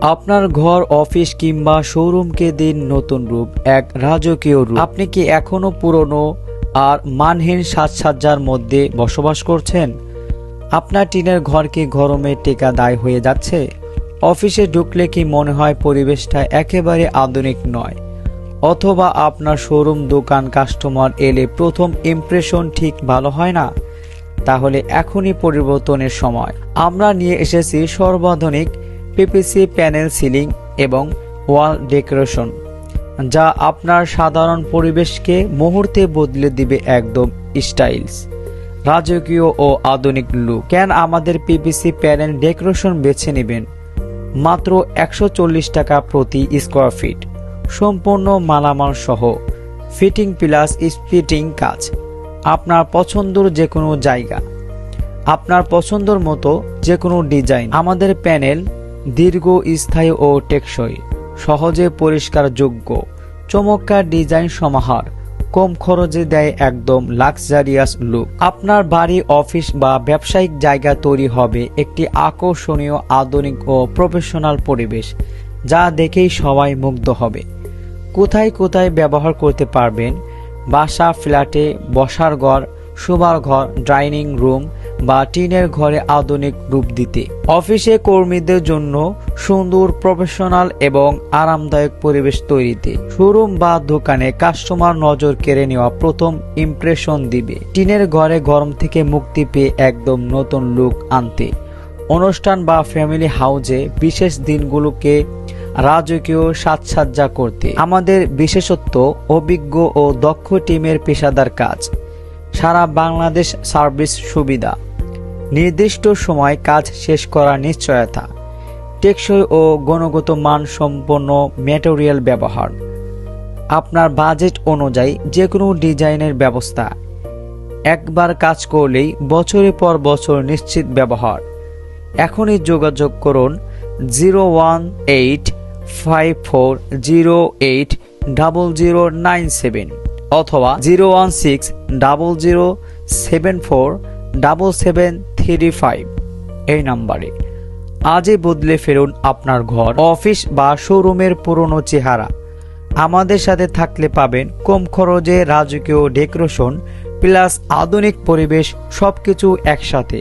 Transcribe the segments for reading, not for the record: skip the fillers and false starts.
আপনার ঘর, অফিস কিংবা শোরুমকে দিন নতুন রূপ, এক রাজকীয় রূপ। আপনি কি এখনো পুরনো আর মানহীন সাজসজ্জার মধ্যে বসবাস করছেন? আপনার টিনের ঘর কি গরমে টেকাদায় হয়ে যাচ্ছে? অফিসে ঢুকলে কি মনে হয় পরিবেশটা একেবারে আধুনিক নয়? অথবা আপনার শোরুম, দোকান, কাস্টমার এলে প্রথম ইমপ্রেশন ঠিক ভালো হয় না? তাহলে এখনই পরিবর্তনের সময়। আমরা নিয়ে এসেছি সর্বাধুনিক পিপিসি প্যানেল, সিলিং এবং ওয়াল ডেকোরেশন, যা আপনার সাধারণ পরিবেশকে মুহূর্তে বদলে দিবে একদম স্টাইলস, রাজকীয় ও আধুনিক লুক। কেন আমাদের পিপিসি প্যানেল ডেকোরেশন বেছে নেবেন? মাত্র 140 টাকা প্রতি স্কোয়ার ফিট, সম্পূর্ণ মালামাল সহ, ফিটিং প্লাস স্প্লিটিং কাজ। আপনার পছন্দের যে কোনো জায়গা, আপনার পছন্দের মতো যে কোনো ডিজাইন। আমাদের প্যানেল দীর্ঘস্থায়ী ও টেকসই, সহজে পরিষ্কারযোগ্য, চমৎকার ডিজাইন সমাহার, কম খরচে দেয় একদম লাক্সারিয়াস লুক। আপনার বাড়ি, অফিস বা ব্যবসায়িক জায়গা তৈরি হবে একটি আকর্ষণীয়, আধুনিক ও প্রফেশনাল পরিবেশ, যা দেখেই সবাই মুগ্ধ হবে। কোথায় কোথায় ব্যবহার করতে পারবেন? বাসা, ফ্ল্যাটে, বসার ঘর, শোবার ঘর, ডাইনিং রুম বা টিনের ঘরে আধুনিক রূপ দিতে। অফিসে কর্মীদের জন্য সুন্দর, প্রফেশনাল এবং আরামদায়ক পরিবেশ তৈরিতে। শোরুম বা দোকানে কাস্টমার নজর কেড়ে নেওয়া প্রথম ইমপ্রেশন দিবে। টিনের ঘরে গরম থেকে মুক্তি পেয়ে একদম নতুন লুক আনতে। অনুষ্ঠান বা ফ্যামিলি হাউজে বিশেষ দিনগুলোকে রাজকীয় সাজসজ্জা করতে। আমাদের বিশেষত্ব, অভিজ্ঞ ও দক্ষ টিমের পেশাদার কাজ, সারা বাংলাদেশ সার্ভিস সুবিধা, নির্দিষ্ট সময় কাজ শেষ করার নিশ্চয়তা, টেকসই ও গুণগত মান সম্পন্ন ম্যাটেরিয়াল ব্যবহার, আপনার বাজেট অনুযায়ী যে কোনো ডিজাইনের ব্যবস্থা। একবার কাজ করলেই বছরের পর বছর নিশ্চিত ব্যবহার। এখনই যোগাযোগ করুন 01854080097 অথবা 01600747735 এই নাম্বারে। আজই বদলে ফেলুন আপনার ঘর, অফিস বা শোরুমের পুরনো চেহারা। আমাদের সাথে থাকলে পাবেন কম খরচে রাজকীয় ডেকোরেশন প্লাস আধুনিক পরিবেশ, সবকিছু একসাথে।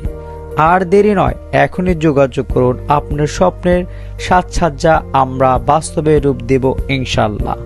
আর দেরি নয়, এখনই যোগাযোগ করুন। আপনার স্বপ্নের সাজসজ্জা আমরা বাস্তবে রূপ দেব ইনশাল্লাহ।